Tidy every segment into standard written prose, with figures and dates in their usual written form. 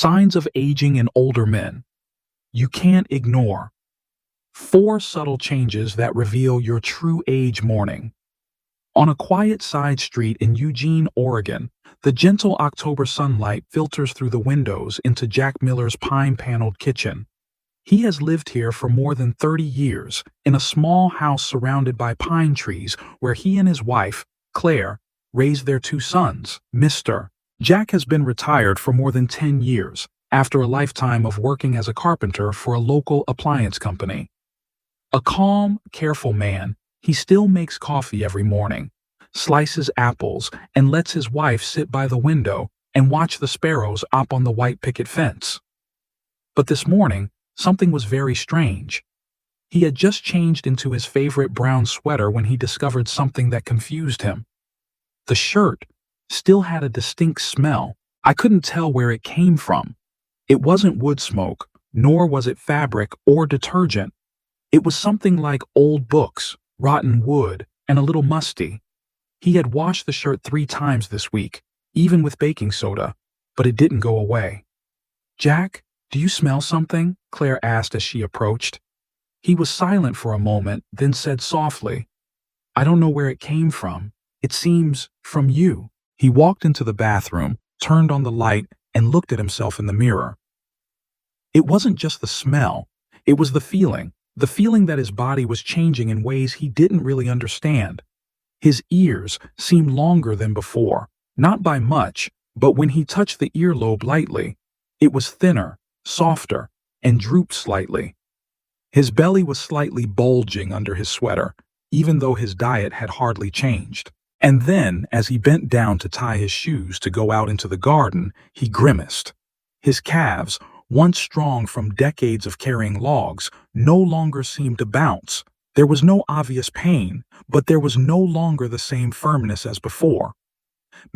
Signs of aging in older men. You can't ignore. 4 subtle changes that reveal your true age morning. On a quiet side street in Eugene, Oregon, the gentle October sunlight filters through the windows into Jack Miller's pine-paneled kitchen. He has lived here for more than 30 years, in a small house surrounded by pine trees where he and his wife, Claire, raised their 2 sons. Mr. Jack has been retired for more than 10 years, after a lifetime of working as a carpenter for a local appliance company. A calm, careful man, he still makes coffee every morning, slices apples, and lets his wife sit by the window and watch the sparrows hop on the white picket fence. But this morning, something was very strange. He had just changed into his favorite brown sweater when he discovered something that confused him. The shirt still had a distinct smell. I couldn't tell where it came from. It wasn't wood smoke, nor was it fabric or detergent. It was something like old books, rotten wood, and a little musty. He had washed the shirt 3 times this week, even with baking soda, but it didn't go away. "Jack, do you smell something?" Claire asked as she approached. He was silent for a moment, then said softly, "I don't know where it came from. It seems from you." He walked into the bathroom, turned on the light, and looked at himself in the mirror. It wasn't just the smell, it was the feeling that his body was changing in ways he didn't really understand. His ears seemed longer than before, not by much, but when he touched the earlobe lightly, it was thinner, softer, and drooped slightly. His belly was slightly bulging under his sweater, even though his diet had hardly changed. And then, as he bent down to tie his shoes to go out into the garden, he grimaced. His calves, once strong from decades of carrying logs, no longer seemed to bounce. There was no obvious pain, but there was no longer the same firmness as before.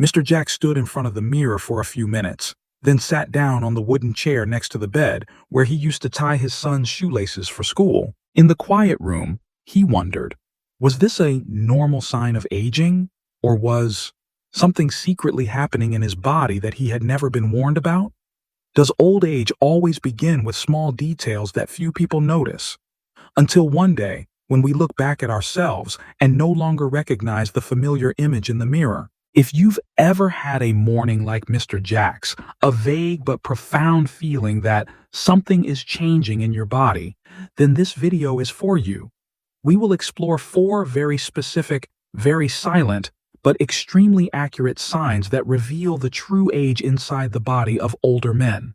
Mr. Jack stood in front of the mirror for a few minutes, then sat down on the wooden chair next to the bed where he used to tie his son's shoelaces for school. In the quiet room, he wondered, was this a normal sign of aging, or was something secretly happening in his body that he had never been warned about? Does old age always begin with small details that few people notice? Until one day, when we look back at ourselves and no longer recognize the familiar image in the mirror. If you've ever had a morning like Mr. Jack's, a vague but profound feeling that something is changing in your body, then this video is for you. We will explore 4 very specific, very silent, but extremely accurate signs that reveal the true age inside the body of older men.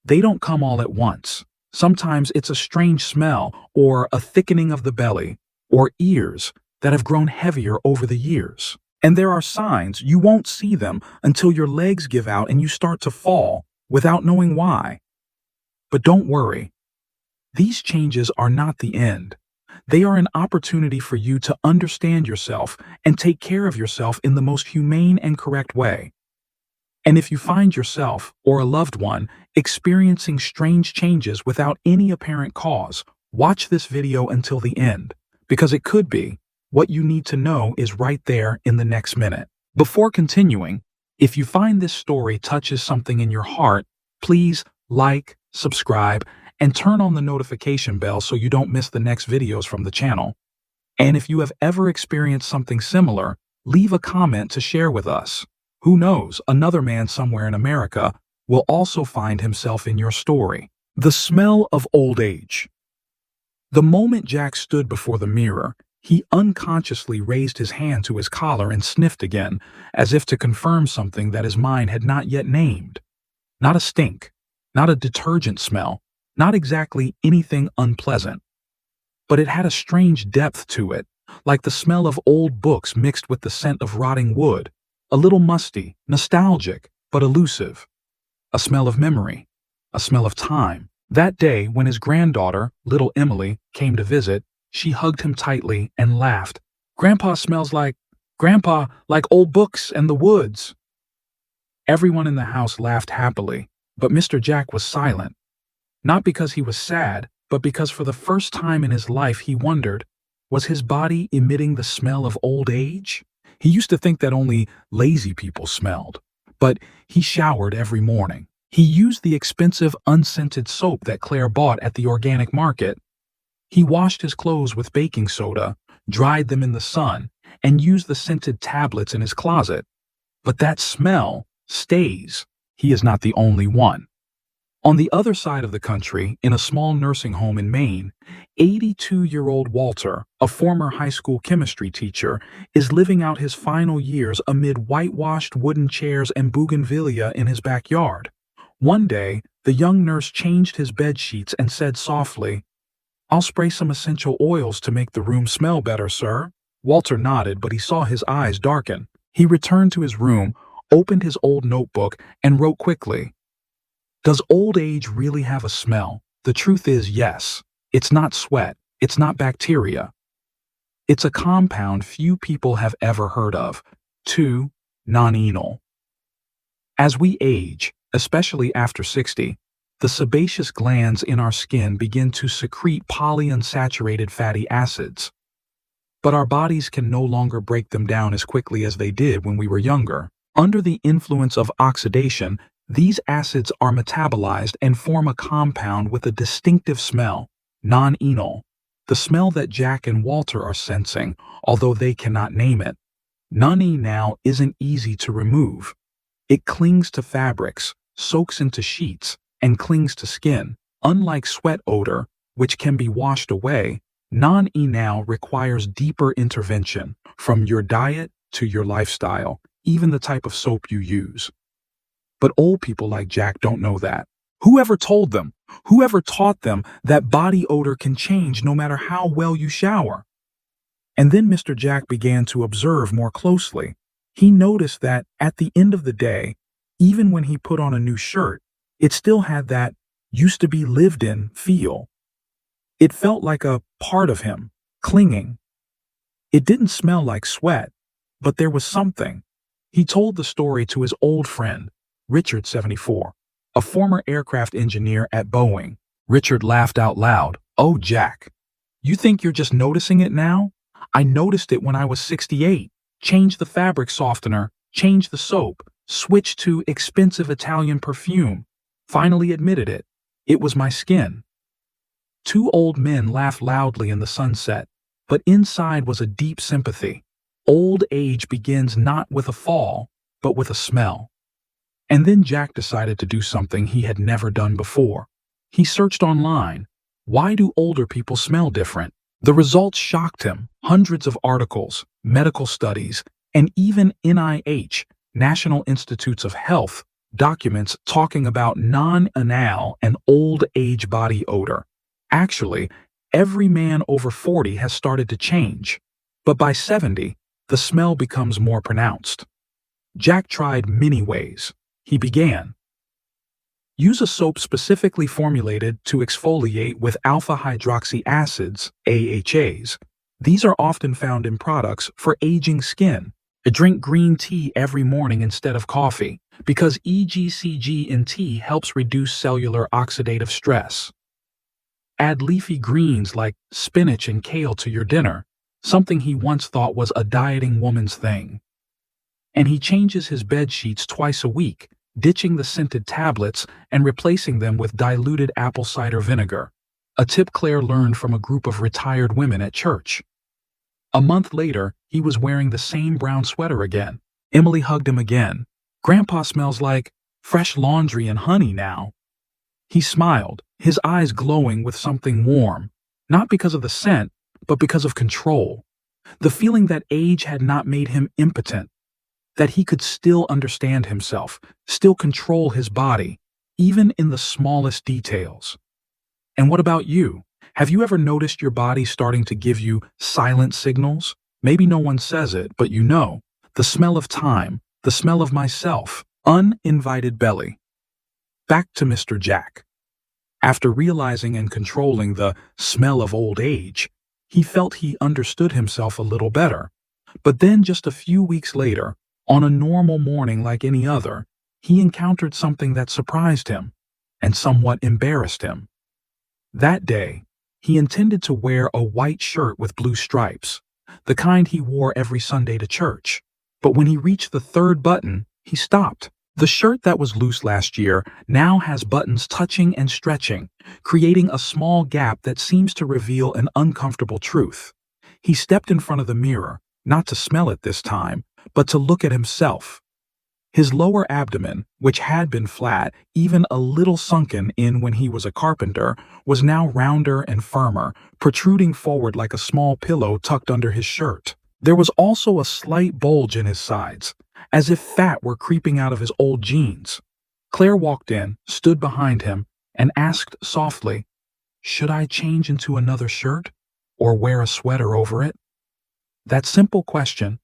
They don't come all at once. Sometimes it's a strange smell, or a thickening of the belly, or ears that have grown heavier over the years. And there are signs you won't see them until your legs give out and you start to fall without knowing why. But don't worry. These changes are not the end. They are an opportunity for you to understand yourself and take care of yourself in the most humane and correct way. And if you find yourself, or a loved one, experiencing strange changes without any apparent cause, watch this video until the end, because it could be what you need to know is right there in the next minute. Before continuing, if you find this story touches something in your heart, please like, subscribe, and turn on the notification bell so you don't miss the next videos from the channel. And if you have ever experienced something similar, leave a comment to share with us. Who knows, another man somewhere in America will also find himself in your story. The smell of old age. The moment Jack stood before the mirror, he unconsciously raised his hand to his collar and sniffed again, as if to confirm something that his mind had not yet named. Not a stink, not a detergent smell, not exactly anything unpleasant. But it had a strange depth to it, like the smell of old books mixed with the scent of rotting wood, a little musty, nostalgic, but elusive. A smell of memory, a smell of time. That day, when his granddaughter, little Emily, came to visit, she hugged him tightly and laughed. "Grandpa smells like old books and the woods." Everyone in the house laughed happily, but Mr. Jack was silent. Not because he was sad, but because for the first time in his life he wondered, was his body emitting the smell of old age? He used to think that only lazy people smelled, but he showered every morning. He used the expensive unscented soap that Claire bought at the organic market. He washed his clothes with baking soda, dried them in the sun, and used the scented tablets in his closet. But that smell stays. He is not the only one. On the other side of the country, in a small nursing home in Maine, 82-year-old Walter, a former high school chemistry teacher, is living out his final years amid whitewashed wooden chairs and bougainvillea in his backyard. One day, the young nurse changed his bed sheets and said softly, "I'll spray some essential oils to make the room smell better, sir." Walter nodded, but he saw his eyes darken. He returned to his room, opened his old notebook, and wrote quickly, "Does old age really have a smell? The truth is, yes. It's not sweat. It's not bacteria. It's a compound few people have ever heard of. 2-nonenal. As we age, especially after 60, the sebaceous glands in our skin begin to secrete polyunsaturated fatty acids. But our bodies can no longer break them down as quickly as they did when we were younger. Under the influence of oxidation, these acids are metabolized and form a compound with a distinctive smell, nonenal, the smell that Jack and Walter are sensing, although they cannot name it. Nonenal isn't easy to remove. It clings to fabrics, soaks into sheets, and clings to skin. Unlike sweat odor, which can be washed away, nonenal requires deeper intervention, from your diet to your lifestyle, even the type of soap you use. But old people like Jack don't know that. Whoever told them? Whoever taught them that body odor can change no matter how well you shower? And then Mr. Jack began to observe more closely. He noticed that at the end of the day, even when he put on a new shirt, it still had that used-to-be lived-in feel. It felt like a part of him, clinging. It didn't smell like sweat, but there was something. He told the story to his old friend, Richard, 74, a former aircraft engineer at Boeing. Richard laughed out loud. "Oh, Jack, you think you're just noticing it now? I noticed it when I was 68. Changed the fabric softener, changed the soap, switched to expensive Italian perfume. Finally admitted it. It was my skin." Two old men laughed loudly in the sunset, but inside was a deep sympathy. Old age begins not with a fall, but with a smell. And then Jack decided to do something he had never done before. He searched online. Why do older people smell different? The results shocked him. Hundreds of articles, medical studies, and even NIH, National Institutes of Health, documents talking about nonenal and old age body odor. Actually, every man over 40 has started to change. But by 70, the smell becomes more pronounced. Jack tried many ways. He began. Use a soap specifically formulated to exfoliate with alpha-hydroxy acids, AHAs. These are often found in products for aging skin. Drink green tea every morning instead of coffee, because EGCG in tea helps reduce cellular oxidative stress. Add leafy greens like spinach and kale to your dinner, something he once thought was a dieting woman's thing. And he changes his bed sheets twice a week, ditching the scented tablets and replacing them with diluted apple cider vinegar, a tip Claire learned from a group of retired women at church. A month later, he was wearing the same brown sweater again. Emily hugged him again. "Grandpa smells like fresh laundry and honey now." He smiled, his eyes glowing with something warm, not because of the scent, but because of control. The feeling that age had not made him impotent, that he could still understand himself, still control his body, even in the smallest details. And what about you? Have you ever noticed your body starting to give you silent signals? Maybe no one says it, but you know. The smell of time, the smell of myself, uninvited belly. Back to Mr. Jack. After realizing and controlling the smell of old age, he felt he understood himself a little better. But then just a few weeks later, on a normal morning like any other, he encountered something that surprised him and somewhat embarrassed him. That day, he intended to wear a white shirt with blue stripes, the kind he wore every Sunday to church. But when he reached the third button, he stopped. The shirt that was loose last year now has buttons touching and stretching, creating a small gap that seems to reveal an uncomfortable truth. He stepped in front of the mirror, not to smell it this time, but to look at himself. His lower abdomen, which had been flat, even a little sunken in when he was a carpenter, was now rounder and firmer, protruding forward like a small pillow tucked under his shirt. There was also a slight bulge in his sides, as if fat were creeping out of his old jeans. Claire walked in, stood behind him, and asked softly, "Should I change into another shirt, or wear a sweater over it?" That simple question,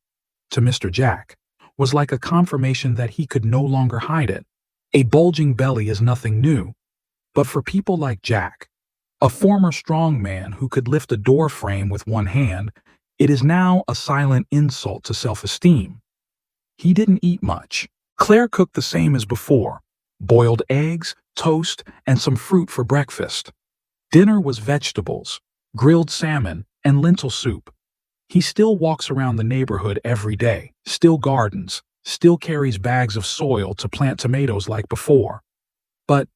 to Mr. Jack, was like a confirmation that he could no longer hide it. A bulging belly is nothing new, but for people like Jack, a former strongman who could lift a door frame with one hand, it is now a silent insult to self-esteem. He didn't eat much. Claire cooked the same as before: boiled eggs, toast, and some fruit for breakfast. Dinner was vegetables, grilled salmon, and lentil soup. He still walks around the neighborhood every day, still gardens, still carries bags of soil to plant tomatoes like before. But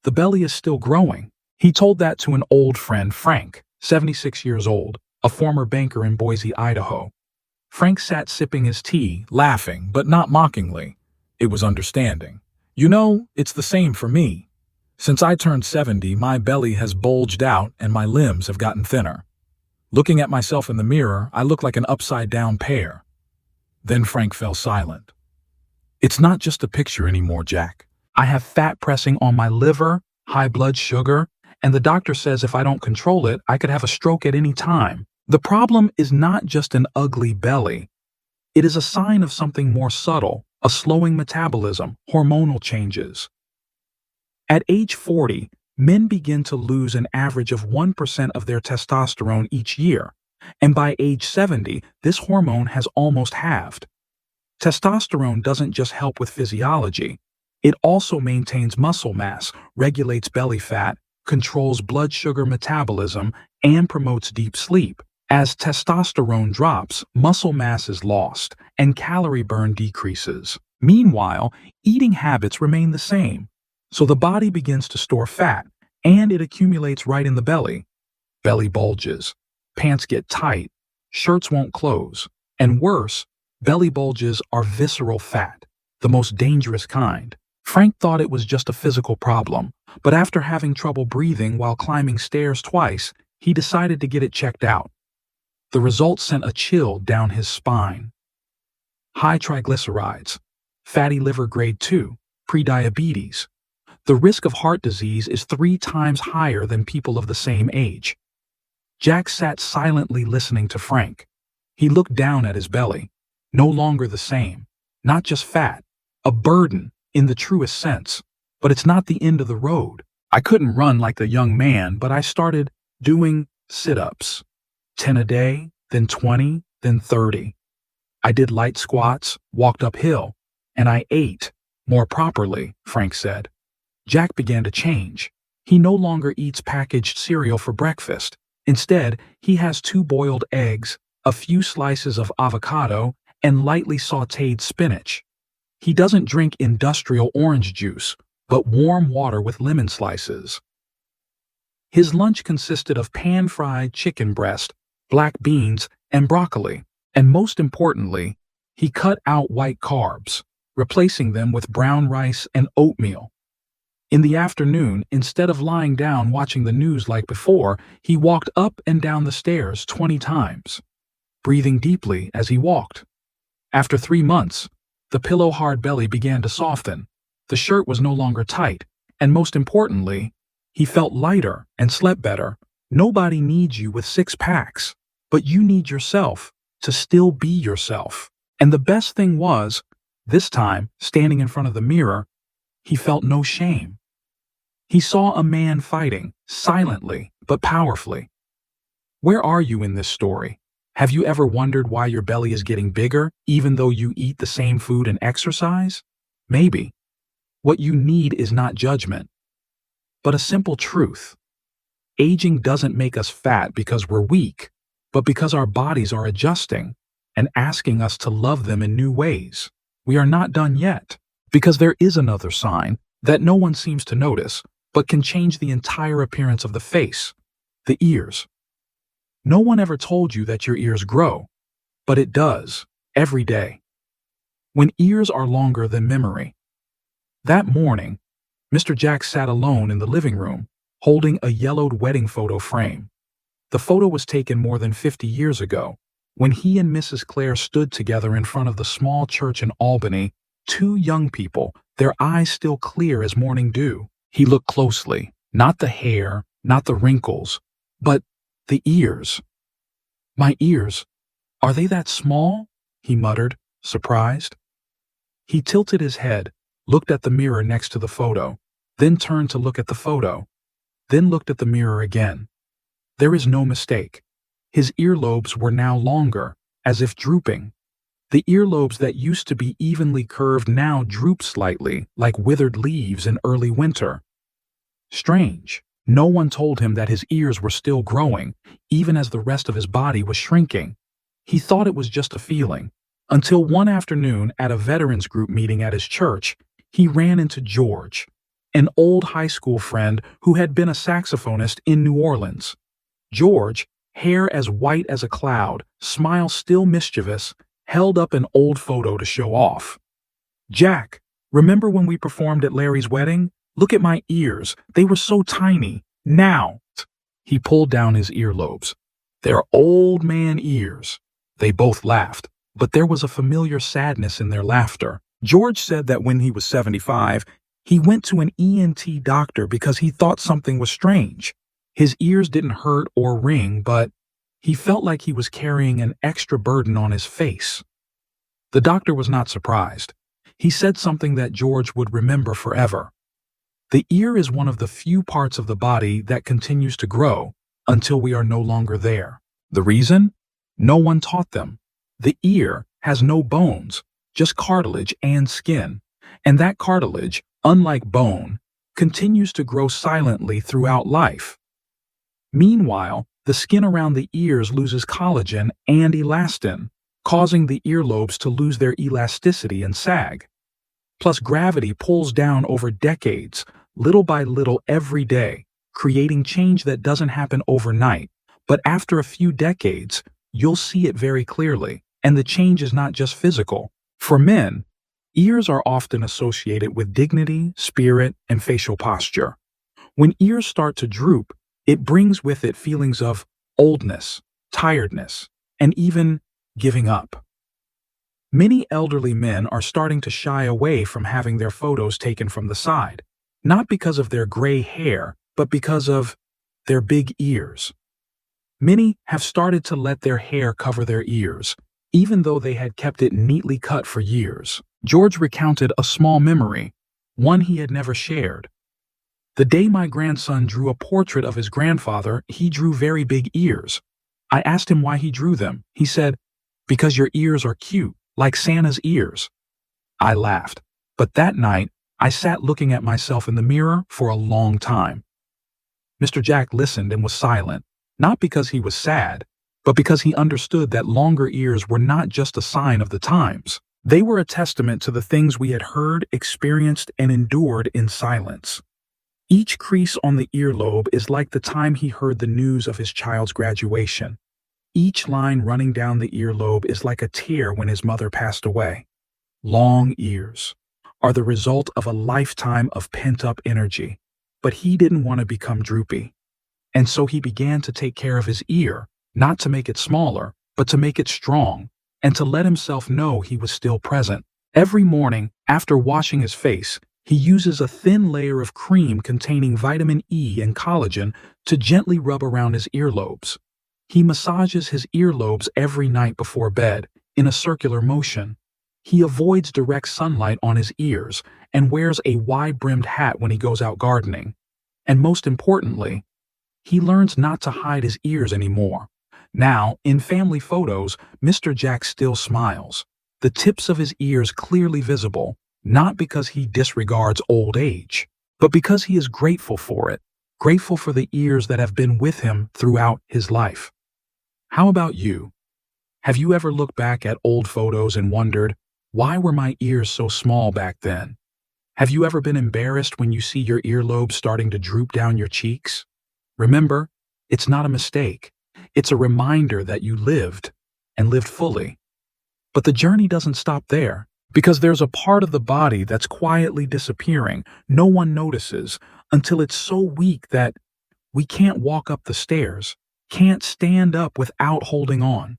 the belly is still growing. He told that to an old friend, Frank, 76 years old, a former banker in Boise, Idaho. Frank sat sipping his tea, laughing, but not mockingly. It was understanding. "You know, it's the same for me. Since I turned 70, my belly has bulged out and my limbs have gotten thinner. Looking at myself in the mirror, I look like an upside-down pear." Then Frank fell silent. "It's not just a picture anymore, Jack. I have fat pressing on my liver, high blood sugar, and the doctor says if I don't control it, I could have a stroke at any time. The problem is not just an ugly belly. It is a sign of something more subtle, a slowing metabolism, hormonal changes." At age 40, men begin to lose an average of 1% of their testosterone each year, and by age 70, this hormone has almost halved. Testosterone doesn't just help with physiology. It also maintains muscle mass, regulates belly fat, controls blood sugar metabolism, and promotes deep sleep. As testosterone drops, muscle mass is lost, and calorie burn decreases. Meanwhile, eating habits remain the same. So the body begins to store fat, and it accumulates right in the belly. Belly bulges, pants get tight, shirts won't close, and worse, belly bulges are visceral fat, the most dangerous kind. Frank thought it was just a physical problem, but after having trouble breathing while climbing stairs twice, he decided to get it checked out. The results sent a chill down his spine. High triglycerides, fatty liver grade 2, prediabetes. The risk of heart disease is 3 times higher than people of the same age. Jack sat silently listening to Frank. He looked down at his belly. No longer the same. Not just fat. A burden, in the truest sense. But it's not the end of the road. I couldn't run like the young man, but I started doing sit-ups. 10 a day, then 20, then 30. I did light squats, walked uphill, and I ate more properly, Frank said. Jack began to change. He no longer eats packaged cereal for breakfast. Instead, he has 2 boiled eggs, a few slices of avocado, and lightly sautéed spinach. He doesn't drink industrial orange juice, but warm water with lemon slices. His lunch consisted of pan-fried chicken breast, black beans, and broccoli. And most importantly, he cut out white carbs, replacing them with brown rice and oatmeal. In the afternoon, instead of lying down watching the news like before, he walked up and down the stairs 20 times, breathing deeply as he walked. After 3 months, the pillow-hard belly began to soften. The shirt was no longer tight, and most importantly, he felt lighter and slept better. Nobody needs you with 6 packs, but you need yourself to still be yourself. And the best thing was, this time, standing in front of the mirror, he felt no shame. He saw a man fighting, silently but powerfully. Where are you in this story? Have you ever wondered why your belly is getting bigger, even though you eat the same food and exercise? Maybe. What you need is not judgment, but a simple truth. Aging doesn't make us fat because we're weak, but because our bodies are adjusting and asking us to love them in new ways. We are not done yet. Because there is another sign that no one seems to notice, but can change the entire appearance of the face: the ears. No one ever told you that your ears grow, but it does, every day. When ears are longer than memory. That morning, Mr. Jack sat alone in the living room, holding a yellowed wedding photo frame. The photo was taken more than 50 years ago, when he and Mrs. Clare stood together in front of the small church in Albany, two young people, their eyes still clear as morning dew. He looked closely, not the hair, not the wrinkles, but the ears. My ears, are they that small? He muttered, surprised. He tilted his head, looked at the mirror next to the photo, then turned to look at the photo, then looked at the mirror again. There is no mistake. His earlobes were now longer, as if drooping. The earlobes that used to be evenly curved now drooped slightly, like withered leaves in early winter. Strange. No one told him that his ears were still growing, even as the rest of his body was shrinking. He thought it was just a feeling, until one afternoon at a veterans group meeting at his church, he ran into George, an old high school friend who had been a saxophonist in New Orleans. George, hair as white as a cloud, smile still mischievous, held up an old photo to show off. "Jack, remember when we performed at Larry's wedding? Look at my ears. They were so tiny. Now." He pulled down his earlobes. "They're old man ears." They both laughed, but there was a familiar sadness in their laughter. George said that when he was 75, he went to an ENT doctor because he thought something was strange. His ears didn't hurt or ring, but he felt like he was carrying an extra burden on his face. The doctor was not surprised. He said something that George would remember forever. The ear is one of the few parts of the body that continues to grow until we are no longer there. The reason? No one taught them. The ear has no bones, just cartilage and skin, and that cartilage, unlike bone, continues to grow silently throughout life. Meanwhile, the skin around the ears loses collagen and elastin, causing the earlobes to lose their elasticity and sag. Plus, gravity pulls down over decades, little by little every day, creating change that doesn't happen overnight, but after a few decades, you'll see it very clearly, and the change is not just physical. For men, ears are often associated with dignity, spirit, and facial posture. When ears start to droop, it brings with it feelings of oldness, tiredness, and even giving up. Many elderly men are starting to shy away from having their photos taken from the side, not because of their gray hair, but because of their big ears. Many have started to let their hair cover their ears, even though they had kept it neatly cut for years. George recounted a small memory, one he had never shared. "The day my grandson drew a portrait of his grandfather, he drew very big ears. I asked him why he drew them. He said, 'Because your ears are cute, like Santa's ears.' I laughed, but that night, I sat looking at myself in the mirror for a long time." Mr. Jack listened and was silent, not because he was sad, but because he understood that longer ears were not just a sign of the times. They were a testament to the things we had heard, experienced, and endured in silence. Each crease on the earlobe is like the time he heard the news of his child's graduation. Each line running down the earlobe is like a tear when his mother passed away. Long ears are the result of a lifetime of pent-up energy, but he didn't want to become droopy. And so he began to take care of his ear, not to make it smaller, but to make it strong, and to let himself know he was still present. Every morning, after washing his face, he uses a thin layer of cream containing vitamin E and collagen to gently rub around his earlobes. He massages his earlobes every night before bed, in a circular motion. He avoids direct sunlight on his ears and wears a wide-brimmed hat when he goes out gardening. And most importantly, he learns not to hide his ears anymore. Now, in family photos, Mr. Jack still smiles, the tips of his ears clearly visible, not because he disregards old age, but because he is grateful for it, grateful for the ears that have been with him throughout his life. How about you? Have you ever looked back at old photos and wondered, why were my ears so small back then? Have you ever been embarrassed when you see your earlobes starting to droop down your cheeks? Remember, it's not a mistake. It's a reminder that you lived, and lived fully. But the journey doesn't stop there, because there's a part of the body that's quietly disappearing. No one notices until it's so weak that we can't walk up the stairs, can't stand up without holding on.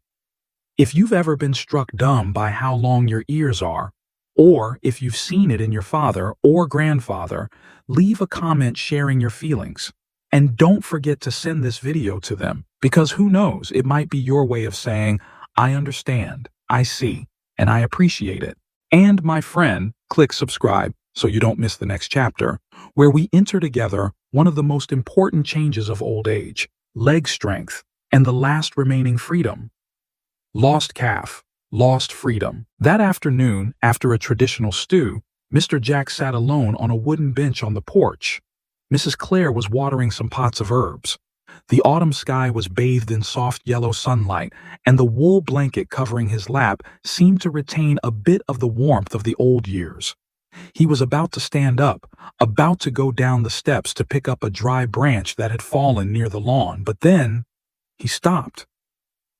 If you've ever been struck dumb by how long your ears are, or if you've seen it in your father or grandfather, leave a comment sharing your feelings. And don't forget to send this video to them, because who knows, it might be your way of saying, I understand, I see, and I appreciate it. And my friend, click subscribe so you don't miss the next chapter, where we enter together one of the most important changes of old age, leg strength, and the last remaining freedom. Lost calf, lost freedom. That afternoon, after a traditional stew, Mr. Jack sat alone on a wooden bench on the porch. Mrs. Claire was watering some pots of herbs. The autumn sky was bathed in soft yellow sunlight, and the wool blanket covering his lap seemed to retain a bit of the warmth of the old years. He was about to stand up, about to go down the steps to pick up a dry branch that had fallen near the lawn, but then he stopped.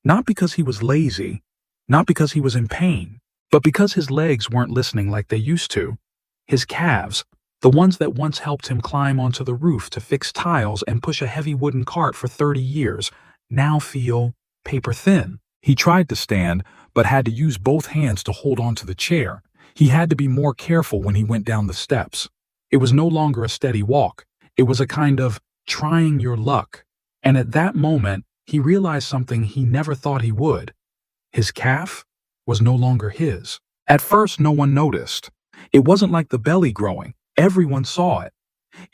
Not because he was lazy, not because he was in pain, but because his legs weren't listening like they used to. His calves, the ones that once helped him climb onto the roof to fix tiles and push a heavy wooden cart for 30 years, now feel paper thin. He tried to stand, but had to use both hands to hold onto the chair. He had to be more careful when he went down the steps. It was no longer a steady walk. It was a kind of trying your luck. And at that moment, he realized something he never thought he would. His calf was no longer his. At first, no one noticed. It wasn't like the belly growing. Everyone saw it.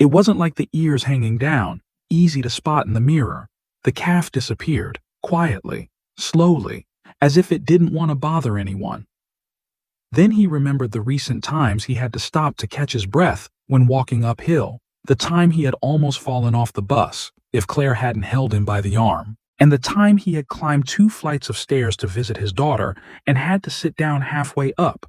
It wasn't like the ears hanging down, easy to spot in the mirror. The calf disappeared, quietly, slowly, as if it didn't want to bother anyone. Then he remembered the recent times he had to stop to catch his breath when walking uphill, the time he had almost fallen off the bus if Claire hadn't held him by the arm, and the time he had climbed 2 flights of stairs to visit his daughter and had to sit down halfway up.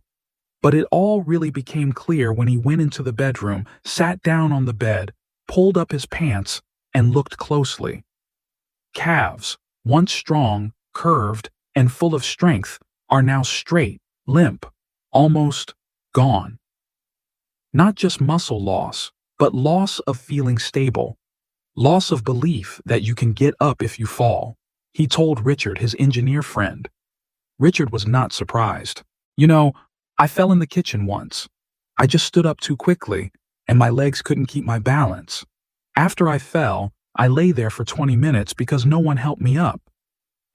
But it all really became clear when he went into the bedroom, sat down on the bed, pulled up his pants, and looked closely. Calves, once strong, curved, and full of strength, are now straight, limp, almost gone. Not just muscle loss, but loss of feeling stable, loss of belief that you can get up if you fall. He told Richard, his engineer friend. Richard was not surprised. You know, I fell in the kitchen once. I just stood up too quickly, and my legs couldn't keep my balance. After I fell, I lay there for 20 minutes because no one helped me up.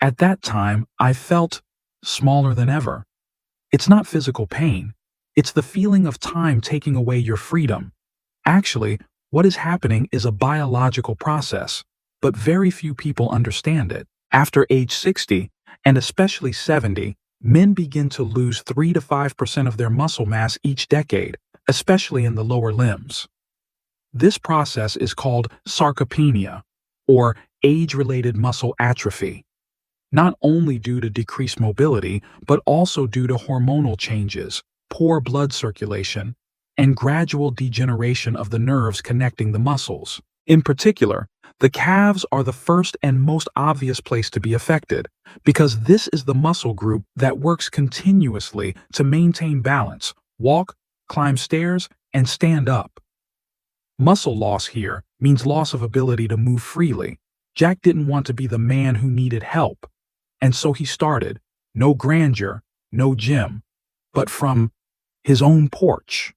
At that time, I felt smaller than ever. It's not physical pain. It's the feeling of time taking away your freedom. Actually, what is happening is a biological process, but very few people understand it. After age 60, and especially 70, men begin to lose 3 to 5% of their muscle mass each decade, especially in the lower limbs. This process is called sarcopenia, or age-related muscle atrophy, not only due to decreased mobility, but also due to hormonal changes, poor blood circulation, and gradual degeneration of the nerves connecting the muscles. In particular, the calves are the first and most obvious place to be affected, because this is the muscle group that works continuously to maintain balance, walk, climb stairs, and stand up. Muscle loss here means loss of ability to move freely. Jack didn't want to be the man who needed help, and so he started, no grandeur, no gym, but from his own porch.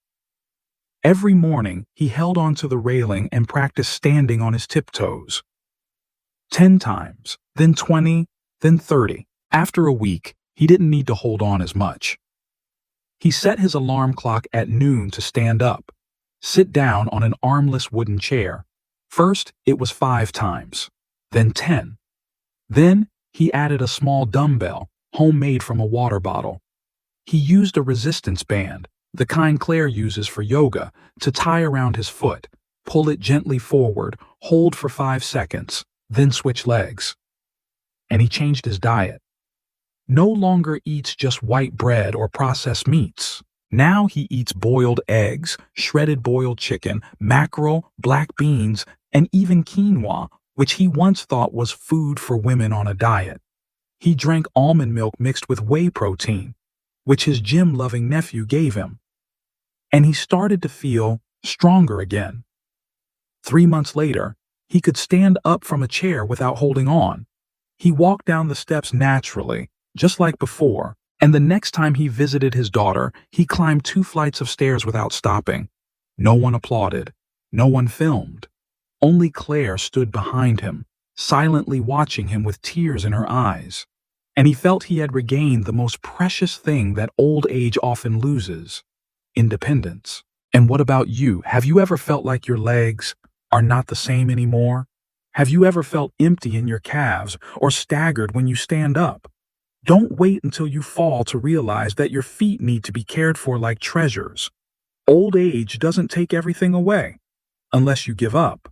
Every morning, he held onto the railing and practiced standing on his tiptoes. 10 times, then 20, then 30. After a week, he didn't need to hold on as much. He set his alarm clock at noon to stand up, sit down on an armless wooden chair. First, it was 5 times, then 10. Then, he added a small dumbbell, homemade from a water bottle. He used a resistance band, the kind Claire uses for yoga, to tie around his foot, pull it gently forward, hold for 5 seconds, then switch legs. And he changed his diet. No longer eats just white bread or processed meats. Now he eats boiled eggs, shredded boiled chicken, mackerel, black beans, and even quinoa, which he once thought was food for women on a diet. He drank almond milk mixed with whey protein, which his gym-loving nephew gave him. And he started to feel stronger again. 3 months later, he could stand up from a chair without holding on. He walked down the steps naturally, just like before, and the next time he visited his daughter, he climbed 2 flights of stairs without stopping. No one applauded. No one filmed. Only Claire stood behind him, silently watching him with tears in her eyes. And he felt he had regained the most precious thing that old age often loses: independence. And what about you? Have you ever felt like your legs are not the same anymore? Have you ever felt empty in your calves or staggered when you stand up? Don't wait until you fall to realize that your feet need to be cared for like treasures. Old age doesn't take everything away, unless you give up.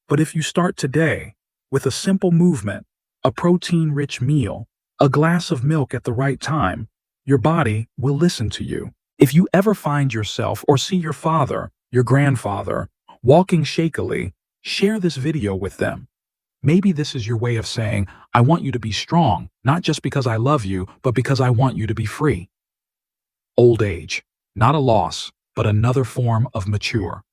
But if you start today with a simple movement, a protein-rich meal, a glass of milk at the right time, your body will listen to you. If you ever find yourself or see your father, your grandfather, walking shakily, share this video with them. Maybe this is your way of saying, I want you to be strong, not just because I love you, but because I want you to be free. Old age, not a loss, but another form of mature.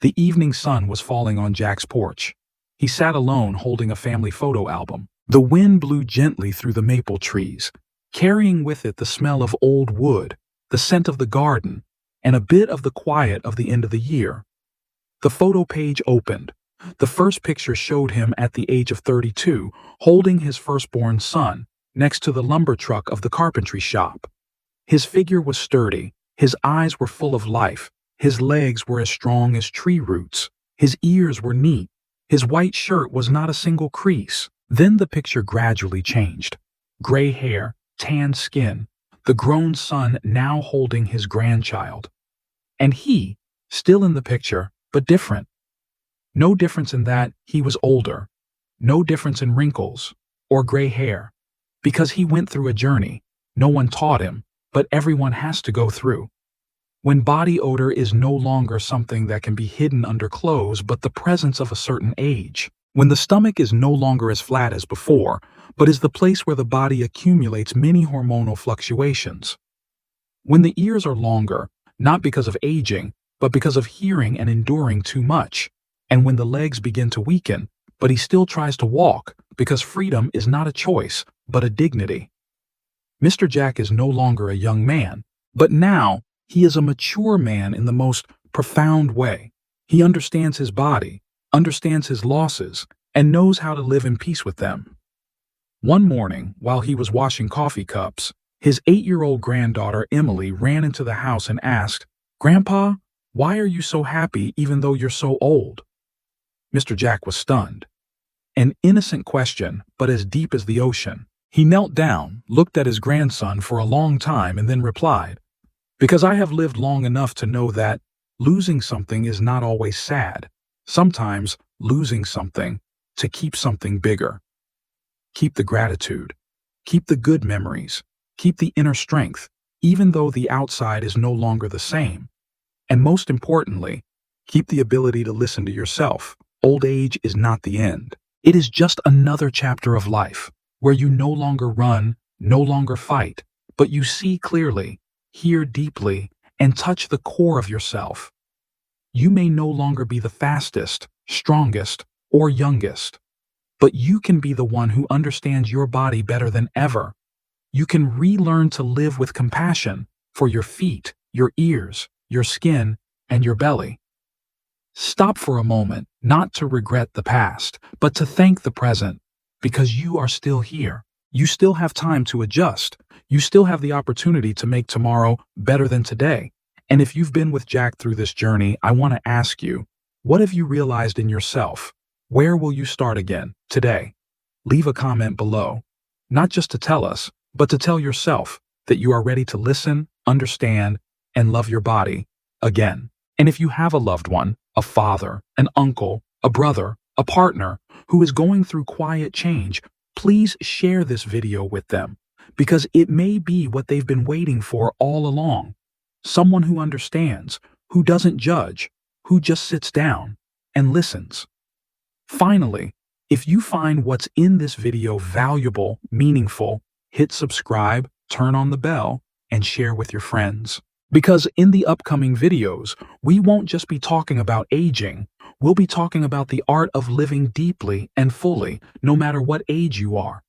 The evening sun was falling on Jack's porch. He sat alone holding a family photo album. The wind blew gently through the maple trees, carrying with it the smell of old wood, the scent of the garden, and a bit of the quiet of the end of the year. The photo page opened. The first picture showed him at the age of 32, holding his firstborn son, next to the lumber truck of the carpentry shop. His figure was sturdy, his eyes were full of life, his legs were as strong as tree roots, his ears were neat, his white shirt was not a single crease. Then the picture gradually changed. Gray hair, tan skin, the grown son now holding his grandchild. And he, still in the picture, but different. No difference in that he was older. No difference in wrinkles or gray hair. Because he went through a journey. No one taught him, but everyone has to go through. When body odor is no longer something that can be hidden under clothes, but the presence of a certain age. When the stomach is no longer as flat as before, but is the place where the body accumulates many hormonal fluctuations. When the ears are longer, not because of aging, but because of hearing and enduring too much. And when the legs begin to weaken, but he still tries to walk, because freedom is not a choice, but a dignity. Mr. Jack is no longer a young man, but now he is a mature man in the most profound way. He understands his body, understands his losses, and knows how to live in peace with them. One morning, while he was washing coffee cups, his 8-year-old granddaughter Emily ran into the house and asked, "Grandpa, why are you so happy even though you're so old?" Mr. Jack was stunned. An innocent question, but as deep as the ocean. He knelt down, looked at his grandson for a long time, and then replied, "Because I have lived long enough to know that losing something is not always sad. Sometimes losing something to keep something bigger. Keep the gratitude. Keep the good memories. Keep the inner strength, even though the outside is no longer the same. And most importantly, keep the ability to listen to yourself. Old age is not the end. It is just another chapter of life, where you no longer run, no longer fight, but you see clearly, hear deeply, and touch the core of yourself. You may no longer be the fastest, strongest, or youngest, but you can be the one who understands your body better than ever. You can relearn to live with compassion for your feet, your ears, your skin, and your belly. Stop for a moment, not to regret the past, but to thank the present, because you are still here. You still have time to adjust. You still have the opportunity to make tomorrow better than today. And if you've been with Jack through this journey, I want to ask you, what have you realized in yourself? Where will you start again today? Leave a comment below, not just to tell us, but to tell yourself that you are ready to listen, understand, and love your body again. And if you have a loved one, a father, an uncle, a brother, a partner who is going through quiet change, please share this video with them, because it may be what they've been waiting for all along. someone who understands, who doesn't judge, who just sits down and listens. Finally, if you find what's in this video valuable, meaningful, hit subscribe, turn on the bell, and share with your friends. Because in the upcoming videos, we won't just be talking about aging, we'll be talking about the art of living deeply and fully, no matter what age you are.